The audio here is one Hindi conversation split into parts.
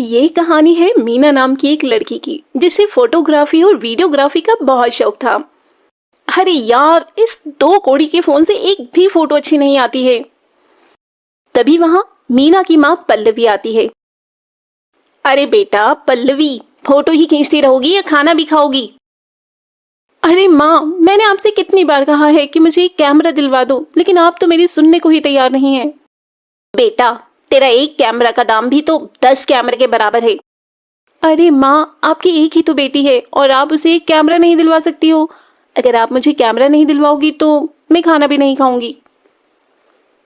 ये कहानी है मीना नाम की एक लड़की की, जिसे फोटोग्राफी और वीडियोग्राफी का बहुत शौक था। अरे यार, इस 2 कौड़ी के फोन से एक भी फोटो अच्छी नहीं आती है। तभी वहां मीना की माँ पल्लवी आती है। अरे बेटा पल्लवी, फोटो ही खींचती रहोगी या खाना भी खाओगी? अरे माँ, मैंने आपसे कितनी बार कहा है कि मुझे एक कैमरा दिलवा दो, लेकिन आप तो मेरी सुनने को ही तैयार नहीं है। बेटा, तेरा एक कैमरा का दाम भी तो 10 कैमरे के बराबर है। अरे माँ, आपकी एक ही तो बेटी है और आप उसे एक कैमरा नहीं दिलवा सकती हो। अगर आप मुझे कैमरा नहीं दिलवाओगी तो मैं खाना भी नहीं खाऊंगी।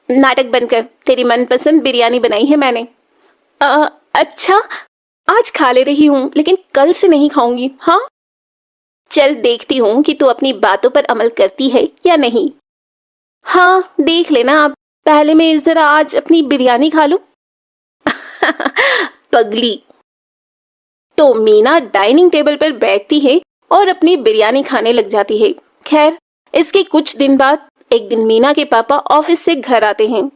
नाटक बंद कर, तेरी मनपसंद बिरयानी बनाई है मैंने। अच्छा, आज खा ले रही हूँ, लेकिन कल से नहीं खाऊंगी। हाँ, चल देखती हूँ कि तू अपनी बातों पर अमल करती है या नहीं। हाँ, देख लेना आप। पहले मैं जरा आज अपनी बिरयानी खा लूं। पगली। तो मीना डाइनिंग टेबल पर बैठती है और अपनी बिरयानी खाने लग जाती है। खैर, इसके कुछ दिन बाद एक दिन मीना के पापा ऑफिस से घर आते हैं।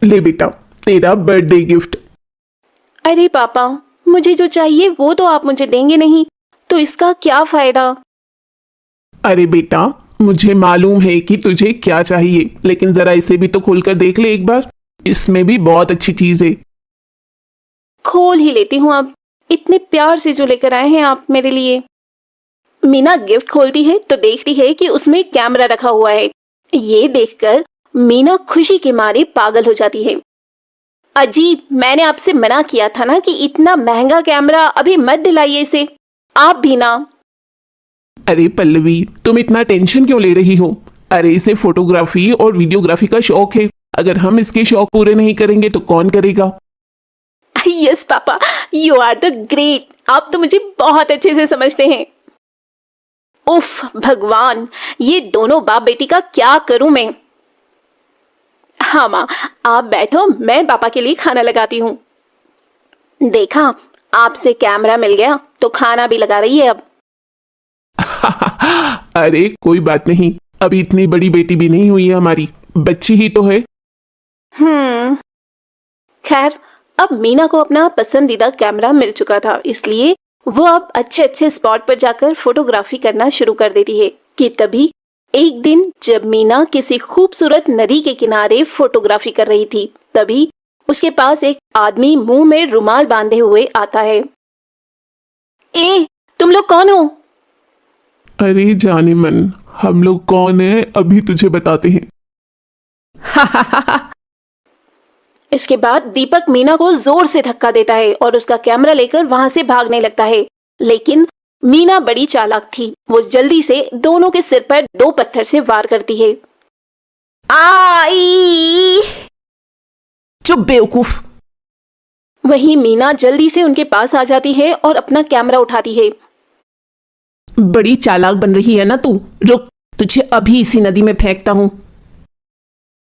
ले बेटा, तेरा बर्थडे गिफ्ट। अरे पापा, मुझे जो चाहिए वो तो आप मुझे देंगे नहीं, तो इसका क्या फायदा? अरे बेटा, मुझे मालूम है कि तुझे क्या चाहिए, लेकिन जरा इसे भी तो खोलकर देख ले एक बार। इसमें भी बहुत अच्छी चीज है। खोल ही लेती हूँ अब। इतने प्यार से जो लेकर आए हैं आप मेरे लिए। मीना गिफ्ट खोलती है तो देखती है कि उसमें कैमरा रखा हुआ है। ये देखकर मीना खुशी के मारे पागल हो जाती है। अजीब, मैंने आपसे मना किया था ना कि इतना महंगा कैमरा अभी मत दिलाइए इसे। आप भी ना। अरे पल्लवी, तुम इतना टेंशन क्यों ले रही हो? अरे इसे फोटोग्राफी और वीडियोग्राफी का शौक है। अगर हम इसके शौक पूरे नहीं करेंगे तो कौन करेगा? Yes papa, you are the great. आप तो मुझे बहुत अच्छे से समझते हैं। उफ भगवान, ये दोनों बाप बेटी का क्या करूं मैं। हाँ माँ, आप बैठो, मैं पापा के लिए खाना लगाती हूँ। देखा, आपसे कैमरा मिल गया तो खाना भी लगा रही है अब। अरे कोई बात नहीं, अभी इतनी बड़ी बेटी भी नहीं हुई है हमारी, बच्ची ही तो है। खैर, अब मीना को अपना पसंदीदा कैमरा मिल चुका था, इसलिए वो अब अच्छे अच्छे स्पॉट पर जाकर फोटोग्राफी करना शुरू कर देती है। कि तभी एक दिन जब मीना किसी खूबसूरत नदी के किनारे फोटोग्राफी कर रही थी, तभी उसके पास एक आदमी मुंह में रुमाल बांधे हुए आता है। ए, तुम लोग कौन हो? अरे जाने मन, हम लोग कौन है अभी तुझे बताते हैं। इसके बाद दीपक मीना को जोर से धक्का देता है और उसका कैमरा लेकर वहां से भागने लगता है। लेकिन मीना बड़ी चालाक थी, वो जल्दी से दोनों के सिर पर 2 पत्थर से वार करती है। आई! चुप बेवकूफ। वहीं मीना जल्दी से उनके पास आ जाती है और अपना कैमरा उठाती है। बड़ी चालाक बन रही है ना तू। रुक, तुझे अभी इसी नदी में फेंकता हूं।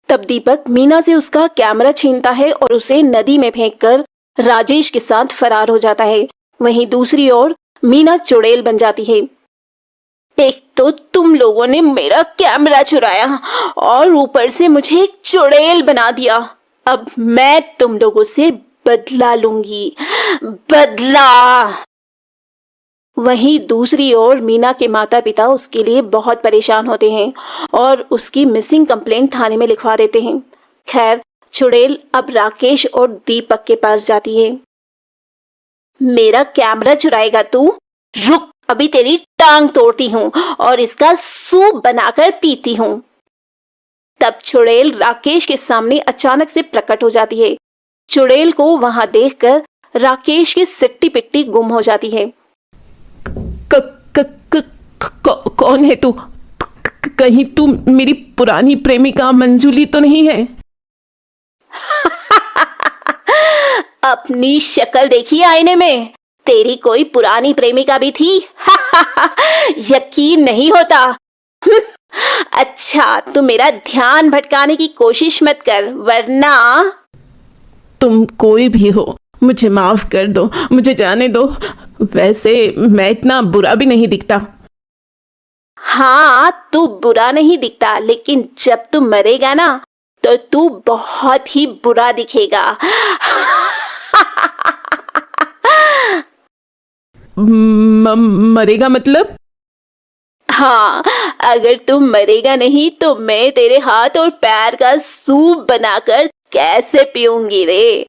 तब दीपक मीना से उसका कैमरा छीनता है और उसे नदी में फेंककर राजेश के साथ फरार हो जाता है। वहीं दूसरी ओर मीना चुड़ैल बन जाती है। एक तो तुम लोगों ने मेरा कैमरा चुराया और ऊपर से मुझे एक चुड़ैल बना दिया। अब मैं तुम लोगों से बदला लूंगी, बदला। वहीं दूसरी ओर मीना के माता पिता उसके लिए बहुत परेशान होते हैं और उसकी मिसिंग कंप्लेंट थाने में लिखवा देते हैं। खैर, चुड़ैल अब राकेश और दीपक के पास जाती है। मेरा कैमरा चुराएगा तू? रुक, अभी तेरी टांग तोड़ती हूँ और इसका सूप बनाकर पीती हूँ। तब चुड़ैल राकेश के सामने अचानक से प्रकट हो जाती है। चुड़ैल को वहां देखकर राकेश की सिट्टी पिट्टी गुम हो जाती है। कौन है तू? कहीं तू मेरी पुरानी प्रेमिका मंजुली तो नहीं है? अपनी शक्ल देखी आईने में? तेरी कोई पुरानी प्रेमिका भी थी? यकीन नहीं होता। अच्छा, तू मेरा ध्यान भटकाने की कोशिश मत कर, वरना। तुम कोई भी हो, मुझे माफ कर दो, मुझे जाने दो। वैसे मैं इतना बुरा भी नहीं दिखता। हाँ, तू बुरा नहीं दिखता, लेकिन जब तू मरेगा ना तो तू बहुत ही बुरा दिखेगा। मरेगा मतलब? हाँ, अगर तुम मरेगा नहीं तो मैं तेरे हाथ और पैर का सूप बनाकर कैसे पीऊंगी रे।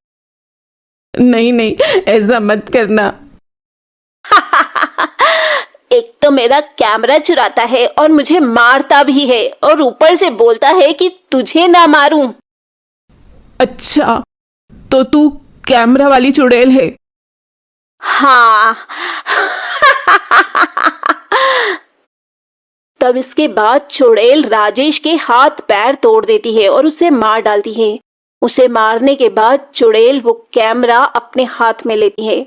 नहीं नहीं, ऐसा मत करना। एक तो मेरा कैमरा चुराता है और मुझे मारता भी है और ऊपर से बोलता है कि तुझे ना मारूं। अच्छा, तो तू कैमरा वाली चुड़ैल है? हाँ। तब इसके बाद चुड़ैल राजेश के हाथ पैर तोड़ देती है और उसे मार डालती है। उसे मारने के बाद चुड़ैल वो कैमरा अपने हाथ में लेती है।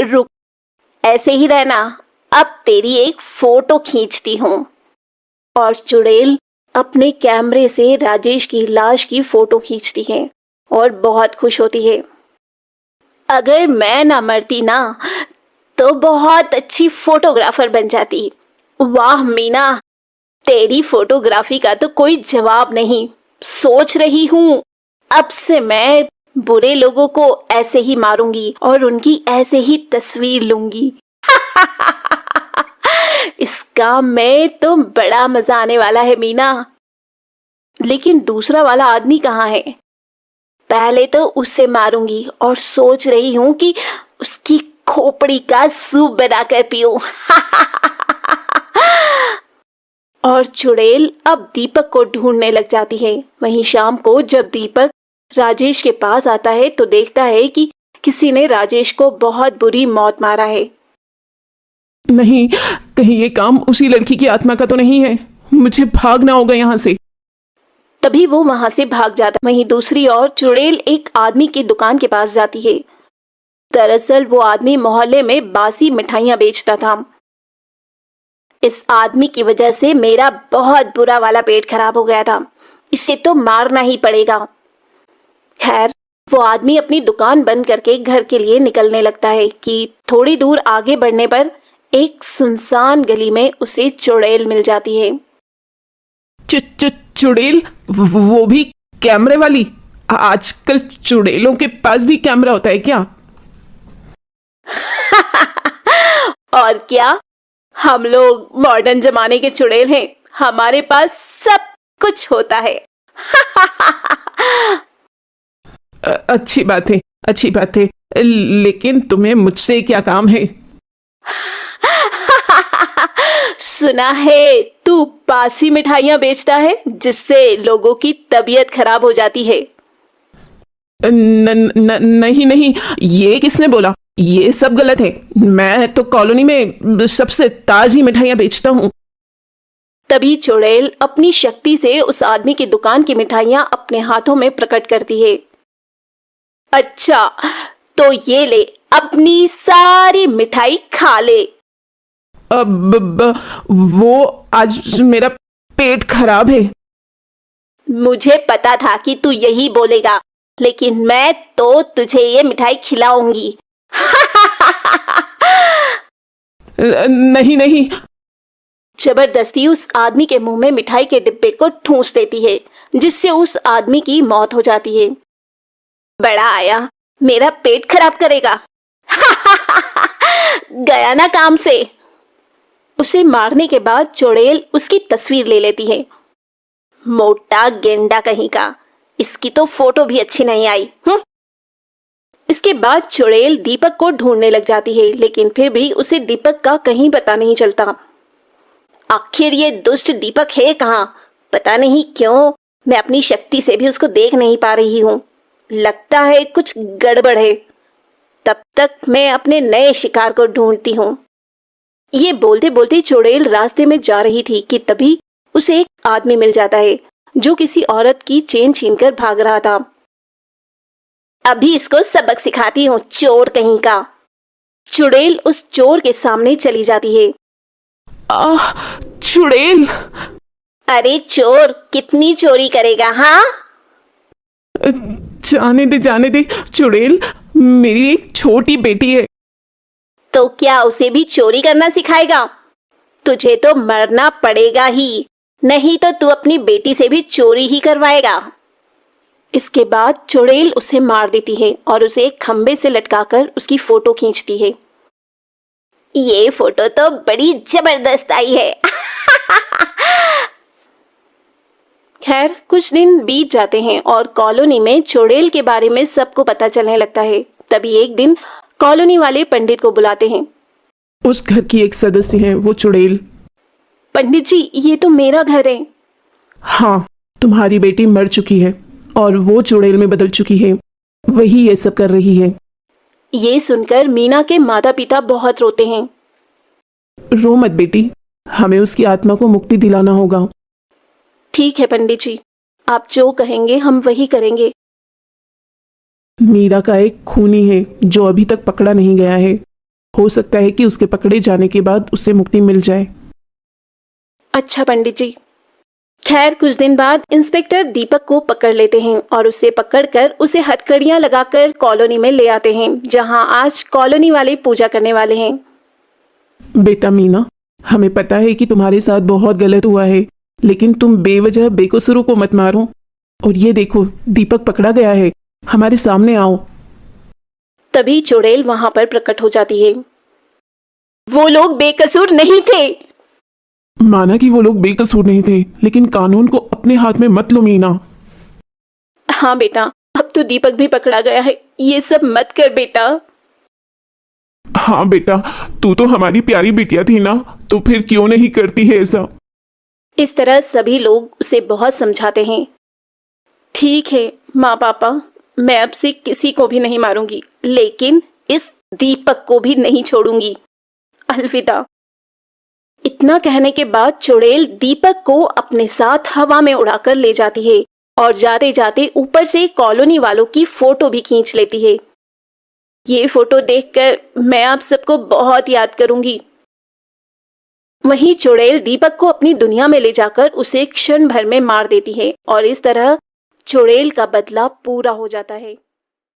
रुक, ऐसे ही रहना, अब तेरी एक फोटो खींचती हूँ। और चुड़ैल अपने कैमरे से राजेश की लाश की फोटो खींचती है और बहुत खुश होती है। अगर मैं ना मरती ना तो बहुत अच्छी फोटोग्राफर बन जाती। वाह मीना, तेरी फोटोग्राफी का तो कोई जवाब नहीं। सोच रही हूँ अब से मैं बुरे लोगों को ऐसे ही मारूंगी और उनकी ऐसे ही तस्वीर लूंगी। इस काम में तो बड़ा मजा आने वाला है मीना। लेकिन दूसरा वाला आदमी कहाँ है? पहले तो उसे मारूंगी और सोच रही हूँ कि उसकी खोपड़ी का सूप बनाकर पीऊं। और चुड़ैल अब दीपक को ढूंढने लग जाती है। वहीं शाम को जब दीपक राजेश के पास आता है तो देखता है कि किसी ने राजेश को बहुत बुरी मौत मारा है। नहीं, कहीं ये काम उसी लड़की की आत्मा का तो नहीं है? मुझे भागना होगा यहाँ से। तभी वो वहां से भाग जाता। वहीं दूसरी ओर चुड़ैल एक आदमी की दुकान के पास जाती है। दरअसल वो आदमी मोहल्ले में बासी मिठाइयां बेचता था। इस आदमी की वजह से मेरा बहुत बुरा वाला पेट खराब हो गया था। इसे तो मारना ही पड़ेगा। खैर, वो आदमी अपनी दुकान बंद करके घर के लिए निकलने लगता है कि थोड़ी दूर आगे बढ़ने पर एक सुनसान गली में उसे चुड़ैल मिल जाती है। चुड़ैल? वो भी कैमरे वाली? आजकल चुड़ैलों के पास भी कैमरा होता है क्या? और क्या, हम लोग मॉडर्न जमाने के चुड़ैल हैं। हमारे पास सब कुछ होता है। अच्छी बात है, अच्छी बात है। लेकिन तुम्हें मुझसे क्या काम है? सुना है तू बासी मिठाइयां बेचता है जिससे लोगों की तबीयत खराब हो जाती है। नहीं नहीं, ये किसने बोला? ये सब गलत है। मैं तो कॉलोनी में सबसे ताजी मिठाइयां बेचता हूँ। तभी चुड़ैल अपनी शक्ति से उस आदमी की दुकान की मिठाइयां अपने हाथों में प्रकट करती है। अच्छा, तो ये ले, अपनी सारी मिठाई खा ले। वो आज मेरा पेट खराब है। मुझे पता था कि तू यही बोलेगा, लेकिन मैं तो तुझे ये मिठाई खिलाऊंगी। नहीं नहीं। जबरदस्ती उस आदमी के मुंह में मिठाई के डिब्बे को ठूंस देती है, जिससे उस आदमी की मौत हो जाती है। बड़ा आया, मेरा पेट खराब करेगा। गया ना काम से। उसे मारने के बाद चुड़ैल उसकी तस्वीर ले लेती है। मोटा गेंडा कहीं का, इसकी तो फोटो भी अच्छी नहीं आई। इसके बाद चुड़ैल दीपक को ढूंढने लग जाती है, लेकिन फिर भी उसे दीपक का कहीं पता नहीं चलता। आखिर ये दुष्ट दीपक है कहाँ? पता नहीं क्यों मैं अपनी शक्ति से भी उसको देख नहीं पा रही हूँ। लगता है कुछ गड़बड़ है। तब तक मैं अपने नए शिकार को ढूंढती हूँ। ये बोलते बोलते चुड़ैल रास्ते में जा रही थी कि तभी उसे एक आदमी मिल जाता है जो किसी औरत की चेन छीनकर भाग रहा था। अभी इसको सबक सिखाती हूँ, चोर कहीं का। चुड़ैल उस चोर के सामने चली जाती है। चुड़ैल! अरे चोर, कितनी चोरी करेगा? हाँ, जाने दे चुड़ैल, मेरी एक छोटी बेटी है। तो क्या उसे भी चोरी करना सिखाएगा? तुझे तो मरना पड़ेगा ही, नहीं तो तू अपनी बेटी से भी चोरी ही करवाएगा। इसके बाद चुड़ैल उसे मार देती है और उसे एक खंबे से लटकाकर उसकी फोटो खींचती है। ये फोटो तो बड़ी जबरदस्त आई है। खैर कुछ दिन बीत जाते हैं और कॉलोनी में चुड़ैल के बारे में सबको पता चलने लगता है। तभी एक दिन कॉलोनी वाले पंडित को बुलाते हैं। उस घर की एक सदस्य है वो चुड़ैल। पंडित जी, ये तो मेरा घर है। हाँ, तुम्हारी बेटी मर चुकी है और वो चुड़ैल में बदल चुकी है, वही ये सब कर रही है। ये सुनकर मीना के माता पिता बहुत रोते हैं। रो मत बेटी, हमें उसकी आत्मा को मुक्ति दिलाना होगा। ठीक है पंडित जी, आप जो कहेंगे हम वही करेंगे। मीरा का एक खूनी है जो अभी तक पकड़ा नहीं गया है। हो सकता है कि उसके पकड़े जाने के बाद उसे मुक्ति मिल जाए। अच्छा पंडित जी। खैर कुछ दिन बाद इंस्पेक्टर दीपक को पकड़ लेते हैं और उसे पकड़कर उसे हथकड़ियां लगाकर कॉलोनी में ले आते हैं, जहां आज कॉलोनी वाले पूजा करने वाले हैं। बेटा मीना, हमें पता है कि तुम्हारे साथ बहुत गलत हुआ है, लेकिन तुम बेवजह बेकसूरों को मत मारो। और ये देखो, दीपक पकड़ा गया है, हमारे सामने आओ। तभी चुड़ैल वहां पर प्रकट हो जाती है। वो लोग बेकसूर नहीं थे। माना कि वो लोग बेकसूर नहीं थे, लेकिन कानून को अपने हाथ में मत लो मीना। हाँ बेटा, अब तो दीपक भी पकड़ा गया है, ये सब मत कर बेटा। हाँ बेटा, तू तो हमारी प्यारी बिटिया थी ना, तो फिर क्यों नहीं करती है ऐसा। इस तरह सभी लोग उसे बहुत समझाते हैं। ठीक है माँ पापा, मैं अब से किसी को भी नहीं मारूंगी, लेकिन इस दीपक को भी नहीं छोड़ूंगी। अलविदा। इतना कहने के बाद चुड़ैल दीपक को अपने साथ हवा में उड़ाकर ले जाती है और जाते जाते ऊपर से कॉलोनी वालों की फोटो भी खींच लेती है। ये फोटो देखकर मैं आप सबको बहुत याद करूंगी। वहीं चुड़ैल दीपक को अपनी दुनिया में ले जाकर उसे क्षण भर में मार देती है और इस तरह चुड़ैल का बदला पूरा हो जाता है।